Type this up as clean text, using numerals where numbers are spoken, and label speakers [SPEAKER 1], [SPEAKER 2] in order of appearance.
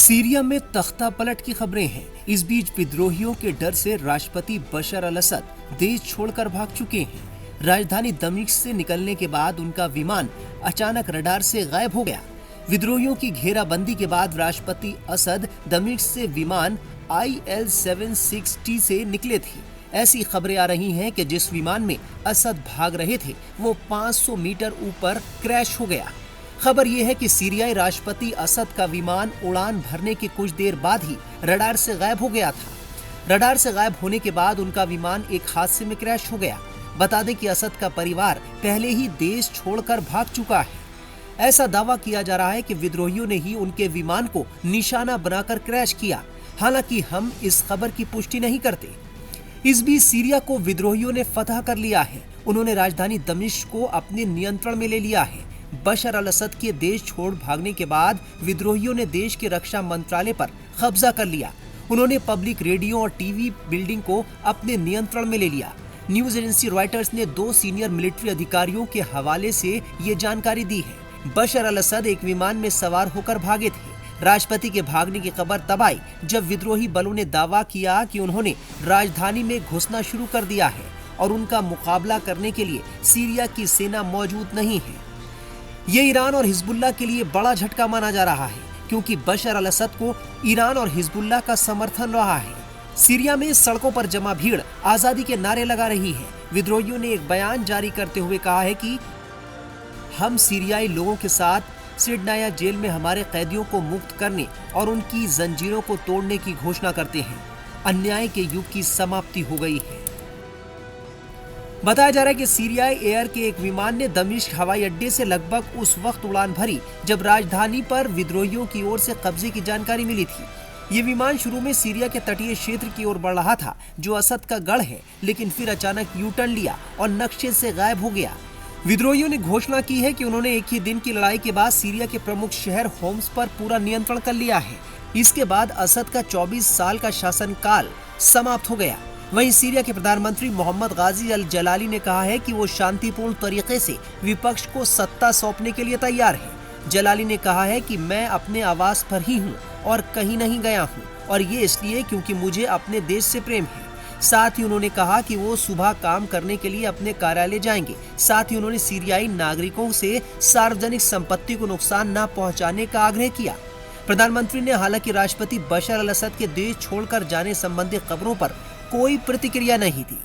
[SPEAKER 1] Syria में तख्ता पलट की खबरें हैं। इस बीच विद्रोहियों के डर से राष्ट्रपति बशर अल असद देश छोड़कर भाग चुके हैं। राजधानी दमिश्क से निकलने के बाद उनका विमान अचानक रडार से गायब हो गया। विद्रोहियों की घेराबंदी के बाद राष्ट्रपति असद दमिश्क से विमान IL-76T से निकले थे। ऐसी खबरें आ रही हैं कि जिस विमान में असद भाग रहे थे वो 500 मीटर ऊपर क्रैश हो गया। खबर यह है कि सीरियाई राष्ट्रपति असद का विमान उड़ान भरने के कुछ देर बाद ही रडार से गायब हो गया था। रडार से गायब होने के बाद उनका विमान एक हादसे में क्रैश हो गया। बता दें कि असद का परिवार पहले ही देश छोड़कर भाग चुका है। ऐसा दावा किया जा रहा है कि विद्रोहियों ने ही उनके विमान को निशाना बनाकर क्रैश किया। हालांकि हम इस खबर की पुष्टि नहीं करते। इस बीच सीरिया को विद्रोहियों ने फतह कर लिया है। उन्होंने राजधानी दमिश्क को अपने नियंत्रण में ले लिया है। बशर अल असद के देश छोड़ भागने के बाद विद्रोहियों ने देश के रक्षा मंत्रालय पर कब्जा कर लिया। उन्होंने पब्लिक रेडियो और टीवी बिल्डिंग को अपने नियंत्रण में ले लिया। न्यूज एजेंसी रॉयटर्स ने 2 सीनियर मिलिट्री अधिकारियों के हवाले से ये जानकारी दी है। बशर अल असद एक विमान में सवार होकर भागे थे। राष्ट्रपति के भागने की खबर तब आई जब विद्रोही बलों ने दावा किया कि उन्होंने राजधानी में घुसना शुरू कर दिया है और उनका मुकाबला करने के लिए सीरिया की सेना मौजूद नहीं है। ये ईरान और हिजबुल्लाह के लिए बड़ा झटका माना जा रहा है, क्योंकि बशर अल असद को ईरान और हिजबुल्लाह का समर्थन रहा है। सीरिया में सड़कों पर जमा भीड़ आजादी के नारे लगा रही है। विद्रोहियों ने एक बयान जारी करते हुए कहा है कि हम सीरियाई लोगों के साथ सिरनाया जेल में हमारे कैदियों को मुक्त करने और उनकी जंजीरों को तोड़ने की घोषणा करते हैं। अन्याय के युग की समाप्ति हो गई है। बताया जा रहा है कि सीरियाई एयर के एक विमान ने दमिश्क हवाई अड्डे से लगभग उस वक्त उड़ान भरी जब राजधानी पर विद्रोहियों की ओर से कब्जे की जानकारी मिली थी। ये विमान शुरू में सीरिया के तटीय क्षेत्र की ओर बढ़ रहा था, जो असद का गढ़ है, लेकिन फिर अचानक यू टर्न लिया और नक्शे से गायब हो गया। विद्रोहियों ने घोषणा की है कि उन्होंने एक ही दिन की लड़ाई के बाद सीरिया के प्रमुख शहर होम्स पर पूरा नियंत्रण कर लिया है। इसके बाद असद का 24 साल का शासनकाल समाप्त हो गया। वहीं सीरिया के प्रधानमंत्री मोहम्मद गाजी अल जलाली ने कहा है कि वो शांतिपूर्ण तरीके से विपक्ष को सत्ता सौंपने के लिए तैयार है। जलाली ने कहा है कि मैं अपने आवास पर ही हूँ और कहीं नहीं गया हूँ, और ये इसलिए क्योंकि मुझे अपने देश से प्रेम है। साथ ही उन्होंने कहा कि वो सुबह काम करने के लिए अपने कार्यालय जाएंगे। साथ ही उन्होंने सीरियाई नागरिकों से सार्वजनिक संपत्ति को नुकसान न पहुंचाने का आग्रह किया। प्रधानमंत्री ने हालांकि राष्ट्रपति बशर अल असद के देश छोड़कर जाने संबंधी खबरों पर कोई प्रतिक्रिया नहीं दी।